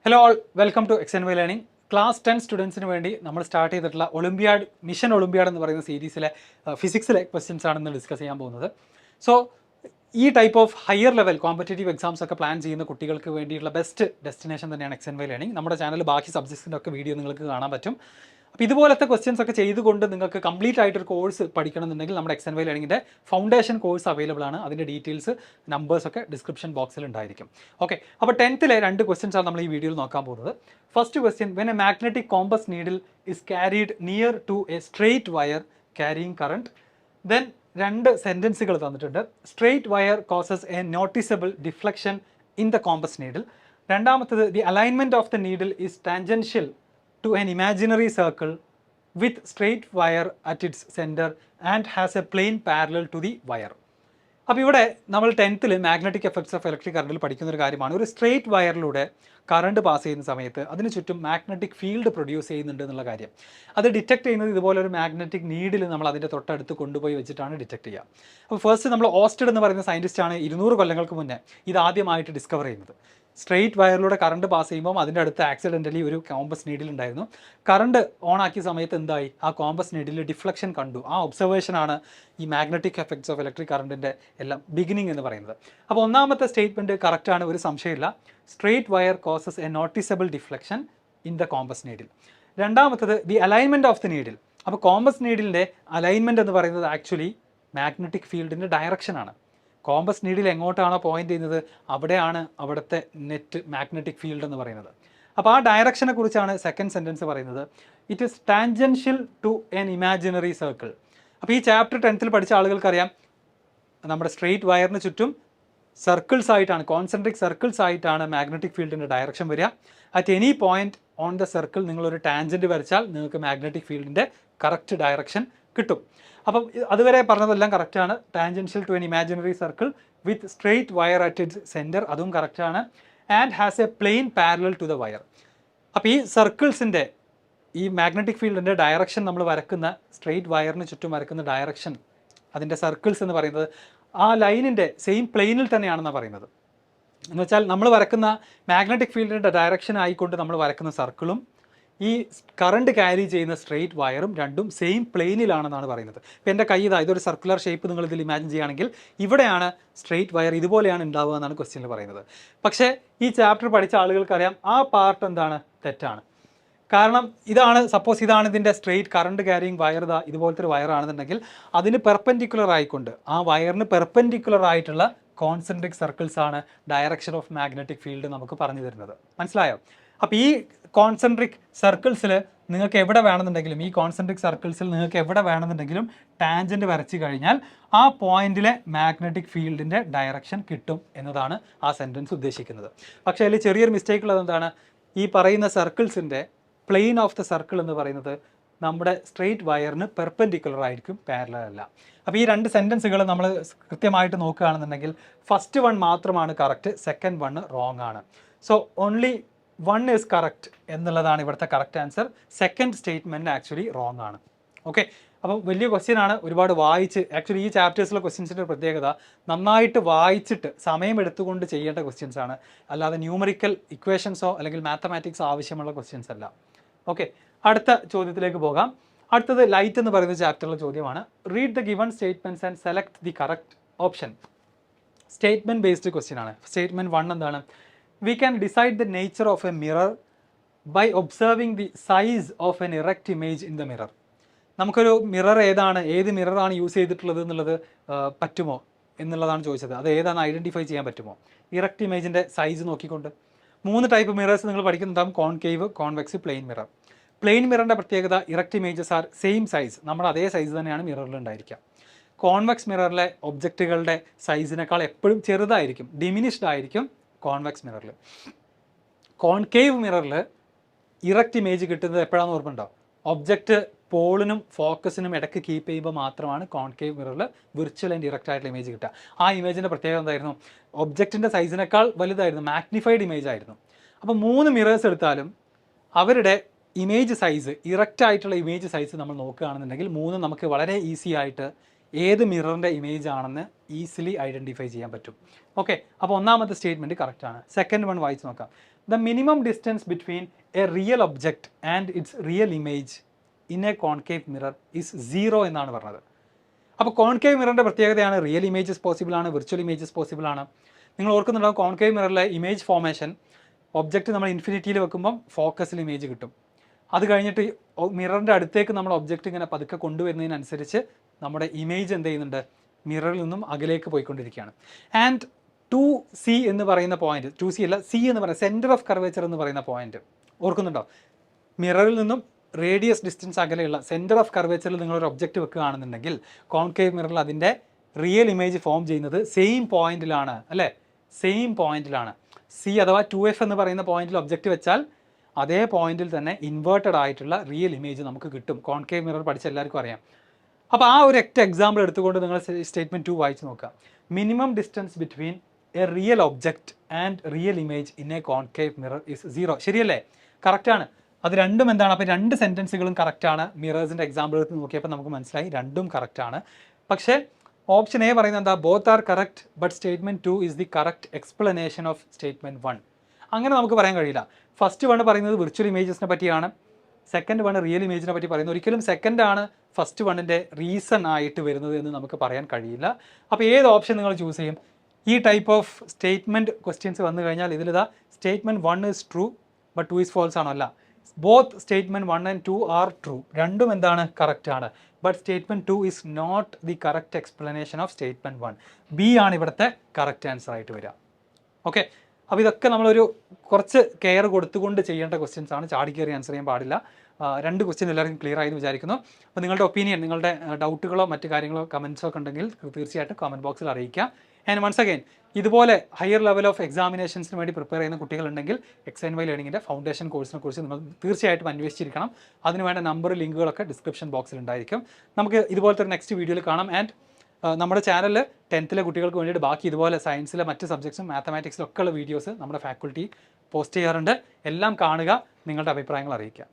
Hello all, welcome to XNY learning. Class 10 സ്റ്റുഡൻസിന് വേണ്ടി നമ്മൾ സ്റ്റാർട്ട് ചെയ്തിട്ടുള്ള ഒളിമ്പ്യാഡ് മിഷൻ ഒളിമ്പ്യാഡ് എന്ന് പറയുന്ന സീരീസിലെ ഫിസിക്സിലെ ക്വസ്റ്റ്യൻസ് ആണെന്ന് ഡിസ്കസ് ചെയ്യാൻ പോകുന്നത്. സോ ഈ type of higher level competitive exams ഒക്കെ പ്ലാൻ ചെയ്യുന്ന കുട്ടികൾക്ക് വേണ്ടിയുള്ള ബെസ്റ്റ് ഡെസ്റ്റിനേഷൻ തന്നെയാണ് XNY ലേണിംഗ്. നമ്മുടെ ചാനൽ ബാക്കി സബ്ജക്ട്സിൻ്റെ ഒക്കെ വീഡിയോ നിങ്ങൾക്ക് കാണാൻ പറ്റും. അപ്പോൾ ഇതുപോലത്തെ ക്വസ്റ്റ്യൻസ് ഒക്കെ ചെയ്തുകൊണ്ട് നിങ്ങൾക്ക് കംപ്ലീറ്റ് ആയിട്ടൊരു കോഴ്സ് പഠിക്കണമെന്നുണ്ടെങ്കിൽ നമ്മുടെ XNY ലേണിംഗിൻ്റെ ഫൗണ്ടേഷൻ കോഴ്സ് അവൈലബിൾ ആണ്. അതിൻ്റെ ഡീറ്റെയിൽസ് നമ്പേഴ്സ് ഒക്കെ ഡിസ്ക്രിപ്ഷൻ ബോക്സിൽ ഉണ്ടായിരിക്കും. ഓക്കെ, അപ്പോൾ 10th രണ്ട് ക്വസ്റ്റ്യൻസ് ആണ് നമ്മൾ ഈ വീഡിയോയിൽ നോക്കാൻ പോകുന്നത്. First question: when a magnetic compass needle is carried near to a straight wire carrying current, then രണ്ട് സെൻറ്റൻസുകൾ തന്നിട്ടുണ്ട്. Straight wire causes a noticeable deflection in the compass needle. രണ്ടാമത്തത്: the alignment of the needle is tangential to an imaginary circle with straight wire at its center and has a plane parallel to the wire. അപ്പോൾ ഇവിടെ നമ്മൾ 10th magnetic effects of electric കറണ്ടിൽ പഠിക്കുന്ന ഒരു കാര്യമാണ്. ഒരു straight വയറിലൂടെ current pass ചെയ്യുന്ന സമയത്ത് അതിന് ചുറ്റും മാഗ്നറ്റിക് ഫീൽഡ് പ്രൊഡ്യൂസ് ചെയ്യുന്നുണ്ട് എന്നുള്ള കാര്യം. അത് ഡിറ്റക്ട് ചെയ്യുന്നത് ഇതുപോലെ ഒരു മാഗ്നറ്റിക് നീഡിൽ നമ്മൾ അതിൻ്റെ തൊട്ടടുത്ത് കൊണ്ടുപോയി വെച്ചിട്ടാണ് ഡിറ്റക്ട് ചെയ്യുക. അപ്പോൾ ഫസ്റ്റ് നമ്മൾ ഓസ്റ്റഡ് എന്ന് പറയുന്ന സയൻറ്റിസ്റ്റാണ് 200 കൊല്ലങ്ങൾക്ക് മുന്നേ ഇതാദ്യമായിട്ട് ഡിസ്കവർ ചെയ്യുന്നത്. സ്ട്രെയിറ്റ് വയറിലൂടെ കറണ്ട് പാസ് ചെയ്യുമ്പോൾ അതിൻ്റെ അടുത്ത് ആക്സിഡൻ്റലി ഒരു കോമ്പസ് നീഡിൽ ഉണ്ടായിരുന്നു. കറണ്ട് ഓൺ ആക്കിയ സമയത്ത് എന്തായി? ആ കോമ്പസ് നീഡിൽ ഡിഫ്ലക്ഷൻ കണ്ടു. ആ ഒബ്സർവേഷനാണ് ഈ മാഗ്നറ്റിക് എഫക്ട്സ് ഓഫ് ഇലക്ട്രിക് കറണ്ടിൻ്റെ എല്ലാം ബിഗിനിങ് എന്ന് പറയുന്നത്. അപ്പോൾ ഒന്നാമത്തെ സ്റ്റേറ്റ്മെൻറ്റ് കറക്റ്റാണ്, ഒരു സംശയമില്ല. Straight wire causes a noticeable deflection in the compass needle. രണ്ടാമത്തത്: the alignment of the needle. അപ്പോൾ കോമ്പസ് നീഡിലിൻ്റെ അലൈൻമെൻറ്റ് എന്ന് പറയുന്നത് ആക്ച്വലി മാഗ്നറ്റിക് ഫീൽഡിൻ്റെ ഡയറക്ഷനാണ്. കോമ്പസ് നീഡിൽ എങ്ങോട്ടാണോ പോയിന്റ് ചെയ്യുന്നത് അവിടെയാണ് അവിടുത്തെ നെറ്റ് മാഗ്നറ്റിക് ഫീൽഡ് എന്ന് പറയുന്നത്. അപ്പോൾ ആ ഡയറക്ഷനെ കുറിച്ചാണ് സെക്കൻഡ് സെൻറ്റൻസ് പറയുന്നത്. It is tangential to an imaginary circle. അപ്പോൾ ഈ ചാപ്റ്റർ 10th പഠിച്ച ആളുകൾക്കറിയാം, നമ്മുടെ സ്ട്രെയിറ്റ് വയറിന് ചുറ്റും സർക്കിൾസ് ആയിട്ടാണ്, കോൺസെൻട്രിക് സർക്കിൾസ് ആയിട്ടാണ് മാഗ്നറ്റിക് ഫീൽഡിൻ്റെ ഡയറക്ഷൻ വരിക. At any point on the circle നിങ്ങളൊരു ടാൻജൻറ്റ് വരച്ചാൽ നിങ്ങൾക്ക് മാഗ്നറ്റിക് ഫീൽഡിൻ്റെ കറക്റ്റ് ഡയറക്ഷൻ കിട്ടും. അപ്പം അതുവരെ പറഞ്ഞതെല്ലാം കറക്റ്റാണ്. Tangential to an imaginary circle with straight wire at its centre, അതും കറക്റ്റാണ്. And has a plane parallel to the wire. അപ്പോൾ ഈ സർക്കിൾസിൻ്റെ, ഈ മാഗ്നറ്റിക് ഫീൽഡിൻ്റെ ഡയറക്ഷൻ നമ്മൾ വരക്കുന്ന, സ്ട്രെയിറ്റ് വയറിന് ചുറ്റും വരക്കുന്ന ഡയറക്ഷൻ, അതിൻ്റെ സർക്കിൾസ് എന്ന് പറയുന്നത് ആ ലൈനിൻ്റെ സെയിം പ്ലെയിനിൽ തന്നെയാണെന്നാണ് പറയുന്നത്. എന്ന് വെച്ചാൽ നമ്മൾ വരക്കുന്ന മാഗ്നറ്റിക് ഫീൽഡിൻ്റെ ഡയറക്ഷൻ ആയിക്കൊണ്ട് നമ്മൾ വരക്കുന്ന സർക്കിളും ഈ കറണ്ട് ക്യാരി ചെയ്യുന്ന സ്ട്രെയിറ്റ് വയറും രണ്ടും സെയിം പ്ലെയിനിലാണെന്നാണ് പറയുന്നത്. ഇപ്പോൾ എൻ്റെ കൈ ഇതൊരു സർക്കുലർ ഷേപ്പ് നിങ്ങൾ ഇതിൽ ഇമാജിൻ ചെയ്യുകയാണെങ്കിൽ ഇവിടെയാണ് സ്ട്രെയിറ്റ് വയർ, ഇതുപോലെയാണ് ഉണ്ടാവുക എന്നാണ് ക്വസ്റ്റ്യനിൽ പറയുന്നത്. പക്ഷേ ഈ ചാപ്റ്റർ പഠിച്ച ആളുകൾക്കറിയാം ആ പാർട്ട് എന്താണ്, തെറ്റാണ്. കാരണം സപ്പോസ് ഇതാണ് ഇതിൻ്റെ സ്ട്രെയിറ്റ് കറണ്ട് ക്യാരിയിങ് വയർ, ഇതുപോലത്തെ ഒരു വയറാണെന്നുണ്ടെങ്കിൽ അതിന് പെർപെൻഡിക്കുലർ ആയിക്കൊണ്ട്, ആ വയറിന് പെർപെൻഡിക്കുലർ ആയിട്ടുള്ള കോൺസെൻട്രിക് സർക്കിൾസ് ആണ് ഡയറക്ഷൻ ഓഫ് മാഗ്നറ്റിക് ഫീൽഡ് നമുക്ക് പറഞ്ഞു തരുന്നത്. മനസ്സിലായോ? അപ്പോൾ ഈ കോൺസെൻട്രിക് സർക്കിൾസിൽ നിങ്ങൾക്ക് എവിടെ വേണമെന്നുണ്ടെങ്കിലും, ഈ കോൺസെൻട്രിക് സർക്കിൾസിൽ നിങ്ങൾക്ക് എവിടെ വേണമെന്നുണ്ടെങ്കിലും ടാൻജൻറ്റ് വരച്ച് കഴിഞ്ഞാൽ ആ പോയിന്റിലെ മാഗ്നറ്റിക് ഫീൽഡിൻ്റെ ഡയറക്ഷൻ കിട്ടും എന്നതാണ് ആ സെൻറ്റൻസ് ഉദ്ദേശിക്കുന്നത്. പക്ഷേ അതിൽ ചെറിയൊരു മിസ്റ്റേക്ക് ഉള്ളത് എന്താണ്? ഈ പറയുന്ന സർക്കിൾസിൻ്റെ പ്ലെയിൻ ഓഫ് ദ സർക്കിൾ എന്ന് പറയുന്നത് നമ്മുടെ സ്ട്രെയിറ്റ് വയറിന് പെർപെൻഡിക്കുലർ ആയിരിക്കും, പാരലൽ അല്ല. അപ്പോൾ ഈ രണ്ട് സെൻറ്റൻസുകൾ നമ്മൾ കൃത്യമായിട്ട് നോക്കുകയാണെന്നുണ്ടെങ്കിൽ ഫസ്റ്റ് വൺ മാത്രമാണ് കറക്റ്റ്, സെക്കൻഡ് വൺ റോങ് ആണ്. സോ ഓൺലി 1 ഈസ് കറക്റ്റ് എന്നുള്ളതാണ് ഇവിടുത്തെ correct answer. Second statement actually wrong ആണ്. ഓക്കെ, അപ്പോൾ വലിയ ക്വസ്റ്റ്യൻ ആണ്, ഒരുപാട് വായിച്ച്, ആക്ച്വലി ഈ ചാപ്റ്റേഴ്സിലെ ക്വസ്റ്റ്യൻസിൻ്റെ പ്രത്യേകത നന്നായിട്ട് വായിച്ചിട്ട് സമയം എടുത്തുകൊണ്ട് ചെയ്യേണ്ട ക്വസ്റ്റ്യൻസ് ആണ്, അല്ലാതെ ന്യൂമറിക്കൽ ഇക്വേഷൻസോ അല്ലെങ്കിൽ മാത്തമാറ്റിക്സോ ആവശ്യമുള്ള ക്വസ്റ്റ്യൻസ് അല്ല. ഓക്കെ, അടുത്ത ചോദ്യത്തിലേക്ക് പോകാം. അടുത്തത് ലൈറ്റ് എന്ന് പറയുന്ന ചാപ്റ്ററിലെ ചോദ്യമാണ്. Read the given statements and select the correct option. Statement based question ആണ്. സ്റ്റേറ്റ്മെൻറ്റ് 1 എന്താണ്? We can decide the nature of a mirror by observing the size of an erect image in the mirror. നമുക്കൊരു mirror ഏത് മിററാണ് use ചെയ്തിട്ടുള്ളത് എന്നുള്ളത് പറ്റുമോ എന്നുള്ളതാണ് ചോദിച്ചത്. അത് ഏതാണ് ഐഡൻറ്റിഫൈ ചെയ്യാൻ പറ്റുമോ? ഇറക്റ്റ് ഇമേജിൻ്റെ സൈസ് നോക്കിക്കൊണ്ട്. 3 ടൈപ്പ് മിറേഴ്സ് നിങ്ങൾ പഠിക്കുന്നുണ്ടാകും: concave, convex, plane mirror. Plane മിററിൻ്റെ പ്രത്യേകത erect images are same size, നമ്മുടെ അതേ സൈസ് തന്നെയാണ് മിററിൽ ഉണ്ടായിരിക്കുക. കോൺവെക്സ് മിററിലെ ഒബ്ജക്റ്റുകളുടെ സൈസിനേക്കാൾ എപ്പോഴും ചെറുതായിരിക്കും, ഡിമിനിഷ്ഡ് ആയിരിക്കും കോൺവെക്സ് മിററിൽ. കോൺകേവ് മിററിൽ ഇറക്റ്റ് ഇമേജ് കിട്ടുന്നത് എപ്പോഴാണെന്ന് ഓർമ്മയുണ്ടോ? ഒബ്ജക്റ്റ് പോളിനും ഫോക്കസിനും ഇടയ്ക്ക് കീപ്പ് ചെയ്യുമ്പോൾ മാത്രമാണ് കോൺകേവ് മിററിൽ വിർച്വൽ ആൻഡ് ഇറക്റ്റ് ആയിട്ടുള്ള ഇമേജ് കിട്ടുക. ആ ഇമേജിൻ്റെ പ്രത്യേകത എന്തായിരുന്നു? ഒബ്ജക്റ്റിൻ്റെ സൈസിനേക്കാൾ വലുതായിരുന്നു, മാഗ്നിഫൈഡ് ഇമേജ് ആയിരുന്നു. അപ്പോൾ 3 മിറേഴ്സ് എടുത്താലും അവരുടെ ഇമേജ് സൈസ്, ഇറക്റ്റ് ആയിട്ടുള്ള ഇമേജ് സൈസ് നമ്മൾ നോക്കുകയാണെന്നുണ്ടെങ്കിൽ 3 നമുക്ക് വളരെ ഈസി ആയിട്ട് ഏത് മിററിൻ്റെ ഇമേജ് ആണെന്ന് ഈസിലി ഐഡൻറ്റിഫൈ ചെയ്യാൻ പറ്റും. ഓക്കെ, അപ്പോൾ ഒന്നാമത്തെ സ്റ്റേറ്റ്മെൻറ്റ് കറക്റ്റാണ്. സെക്കൻഡ് വൺ വായിച്ച് നോക്കാം. The minimum distance between A real object and it's real image in A concave mirror is 0 എന്നാണ് പറഞ്ഞത്. അപ്പോൾ കോൺകേവ് മിററിൻ്റെ പ്രത്യേകതയാണ് റിയൽ ഇമേജസ് പോസിബിൾ ആണ്, വിർച്വൽ ഇമേജസ് പോസിബിൾ ആണ്. നിങ്ങൾ ഓർക്കുന്നുണ്ടാവും കോൺകേവ് മിററിലെ ഇമേജ് ഫോർമേഷൻ, ഒബ്ജക്റ്റ് നമ്മൾ ഇൻഫിനിറ്റിയിൽ വെക്കുമ്പം ഫോക്കസിൽ ഇമേജ് കിട്ടും. അത് കഴിഞ്ഞിട്ട് മിററിൻ്റെ അടുത്തേക്ക് നമ്മൾ ഒബ്ജക്റ്റ് ഇങ്ങനെ പതുക്കെ കൊണ്ടുവരുന്നതിനനുസരിച്ച് നമ്മുടെ ഇമേജ് എന്ത് ചെയ്യുന്നുണ്ട്, മിററിൽ നിന്നും അകലേക്ക് പോയിക്കൊണ്ടിരിക്കുകയാണ്. ആൻഡ് 2C എന്ന് പറയുന്ന പോയിന്റ്, 2C അല്ല C എന്ന് പറയുന്ന സെൻറ്റർ ഓഫ് കർവേച്ചർ എന്ന് പറയുന്ന പോയിന്റ് ഓർക്കുന്നുണ്ടോ? മിററിൽ നിന്നും റേഡിയസ് ഡിസ്റ്റൻസ് അകലെയുള്ള സെൻറ്റർ ഓഫ് കർവേച്ചറിൽ നിങ്ങളൊരു ഒബ്ജക്റ്റ് വെക്കുകയാണെന്നുണ്ടെങ്കിൽ കോൺകേവ് മിററിൽ അതിൻ്റെ റിയൽ ഇമേജ് ഫോം ചെയ്യുന്നത് സെയിം പോയിന്റിലാണ്, അല്ലേ? സെയിം പോയിന്റിലാണ്. C അഥവാ 2F എന്ന് പറയുന്ന പോയിന്റിൽ ഒബ്ജക്റ്റ് വെച്ചാൽ അതേ പോയിന്റിൽ തന്നെ ഇൻവേർട്ടഡ് ആയിട്ടുള്ള റിയൽ ഇമേജ് നമുക്ക് കിട്ടും. കോൺകേവ് മിറർ പഠിച്ച എല്ലാവർക്കും അറിയാം. അപ്പോൾ ആ ഒരു എക്സാമ്പിൾ എടുത്തുകൊണ്ട് നിങ്ങൾ സ്റ്റേറ്റ്മെൻറ്റ് 2 വായിച്ച് നോക്കുക. Minimum distance between A real object and real image in A concave mirror is 0. ശരിയല്ലേ? കറക്റ്റാണ്. അത് രണ്ടും എന്താണ്? അപ്പോൾ രണ്ട് സെൻറ്റൻസുകളും കറക്റ്റാണ്. മിറേഴ്സിൻ്റെ എക്സാമ്പിൾ എടുത്ത് നോക്കിയപ്പോൾ നമുക്ക് മനസ്സിലായി രണ്ടും കറക്റ്റാണ്. പക്ഷേ ഓപ്ഷൻ എ പറയുന്നത് എന്താ? Both are correct but statement 2 is the correct explanation of statement 1. അങ്ങനെ നമുക്ക് പറയാൻ കഴിയില്ല. ഫസ്റ്റ് വൺ പറയുന്നത് വിർച്വൽ ഇമേജസിനെ പറ്റിയാണ്, സെക്കൻഡ് വൺ റിയൽ ഇമേജിനെ പറ്റി പറയുന്നത്. ഒരിക്കലും സെക്കൻഡാണ് ഫസ്റ്റ് വണ്ണിൻ്റെ റീസൺ ആയിട്ട് വരുന്നത് എന്ന് നമുക്ക് പറയാൻ കഴിയില്ല. അപ്പോൾ ഏത് ഓപ്ഷൻ നിങ്ങൾ ചൂസ് ചെയ്യും? ഈ ടൈപ്പ് ഓഫ് സ്റ്റേറ്റ്മെൻറ്റ് ക്വസ്റ്റ്യൻസ് വന്നു കഴിഞ്ഞാൽ ഇതിലിതാ statement 1 is true but 2 is false ആണോ? അല്ല. Both statement 1 and 2 are true. രണ്ടും എന്താണ്? കറക്റ്റ് ആണ്. But statement 2 is not the correct explanation of statement 1. B ആണ് ഇവിടുത്തെ കറക്റ്റ് ആൻസർ ആയിട്ട് വരിക. ഓക്കെ, അപ്പോൾ ഇതൊക്കെ നമ്മളൊരു കുറച്ച് കെയർ കൊടുത്തുകൊണ്ട് ചെയ്യേണ്ട ക്വസ്റ്റ്യൻസ് ആണ്. ചാടി കയറി ആൻസർ ചെയ്യാൻ പാടില്ല. രണ്ട് ക്വസ്റ്റ്യൻ എല്ലാവർക്കും ക്ലിയർ ആയി എന്ന് വിചാരിക്കുന്നു. അപ്പോൾ നിങ്ങളുടെ ഒപ്പീനിയൻ, നിങ്ങളുടെ ഡൗട്ടുകളോ മറ്റു കാര്യങ്ങളോ കമൻസോ ഒക്കെ ഉണ്ടെങ്കിൽ തീർച്ചയായിട്ടും കമൻറ്റ് ബോക്സിൽ അറിയിക്കുക. ആൻഡ് വൺസ് അഗൈൻ, ഇതുപോലെ ഹയർ ലെവൽ ഓഫ് എക്സാമിനേഷൻസിന് വേണ്ടി പ്രിപ്പയർ ചെയ്യുന്ന കുട്ടികളുണ്ടെങ്കിൽ XNY ലേണിങ്ങിൻ്റെ ഫൗണ്ടേഷൻ കോഴ്സിനെ കുറിച്ച് നിങ്ങൾ തീർച്ചയായിട്ടും അന്വേഷിച്ചിരിക്കണം. അതിനുവേണ്ട നമ്പർ, ലിങ്കുകളൊക്കെ ഡിസ്ക്രിപ്ഷൻ ബോക്സിൽ ഉണ്ടായിരിക്കും. നമുക്ക് ഇതുപോലത്തെ ഒരു നെക്സ്റ്റ് വീഡിയോയിൽ കാണാം. ആൻഡ് നമ്മുടെ ചാനലിൽ 10th കുട്ടികൾക്ക് വേണ്ടിയിട്ട് ബാക്കി ഇതുപോലെ സയൻസിലെ മറ്റ് സബ്ജക്ട്സും മാത്തമാറ്റിക്സിലും ഒക്കെ ഉള്ള വീഡിയോസ് നമ്മുടെ ഫാക്കൽറ്റി പോസ്റ്റ് ചെയ്യാറുണ്ട്. എല്ലാം കാണുക, നിങ്ങളുടെ അഭിപ്രായങ്ങൾ അറിയിക്കുക.